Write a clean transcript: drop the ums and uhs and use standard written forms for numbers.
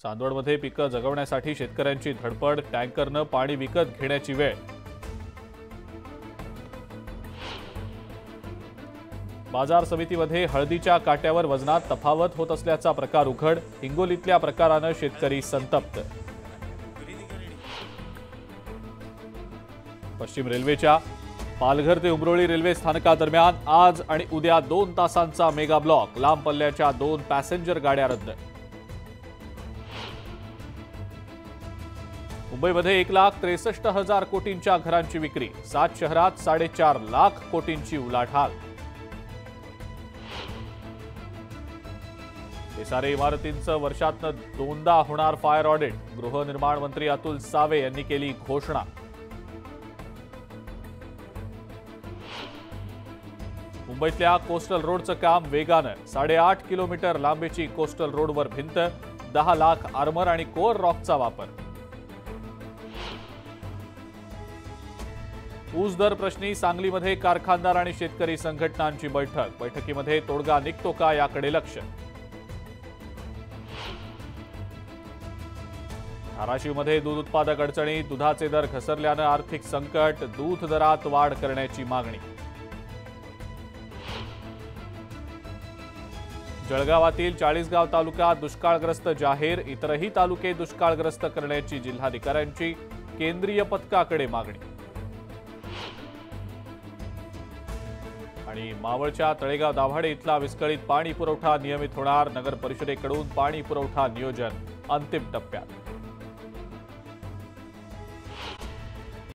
चांदवडमध्ये पिकं जगवण्यासाठी शेतकऱ्यांची धडपड, टँकरनं पाणी विकत घेण्याची वेळ। बाजार समितीमध्ये हळदीच्या काट्यावर वजनात तफावत होत असल्याचा प्रकार उघड, हिंगोलीतल्या प्रकारानं शेतकरी संतप्त। पश्चिम रेल्वेच्या पालघर ते उमरोळी रेल्वे स्थानकादरम्यान आज आणि उद्या 2 तासांचा मेगा ब्लॉक, लांब पल्ल्याच्या 2 पॅसेंजर गाड्या रद्द। मुंबईमध्ये 1,63,000 कोटींच्या घरांची विक्री, 7 शहरात 4.5 लाख कोटींची उलाढाल। सारे इमारतींचं वर्षातनं 2दा होणार फायर ऑडिट, गृहनिर्माण मंत्री अतुल सावे यांनी केली घोषणा। मुंबईतल्या कोस्टल रोडचं काम वेगानं, 8.5 किलोमीटर लांबीची कोस्टल रोडवर भिंत, 10 लाख आर्मर आणि कोर रॉकचा वापर। ऊस दर प्रश्नी सांगलीमध्ये कारखानदार आणि शेतकरी संघटनांची बैठक, बैठकीमध्ये तोडगा निघतो का याकडे लक्ष। धाराशिवमध्ये दूध उत्पादक अडचणी, दुधाचे दर घसरल्यानं आर्थिक संकट, दूध दरात वाढ करण्याची मागणी। जळगावातील चाळीसगाव तालुका दुष्काळग्रस्त जाहीर, इतरही तालुके दुष्काळग्रस्त करण्याची जिल्हाधिकाऱ्यांची केंद्रीय पथकाकडे मागणी। आणि मावळच्या तळेगाव दाभाडे इथला विस्कळीत पाणी पुरवठा नियमित होणार, नगर परिषदेकडून पाणी पुरवठा नियोजन अंतिम टप्प्यात।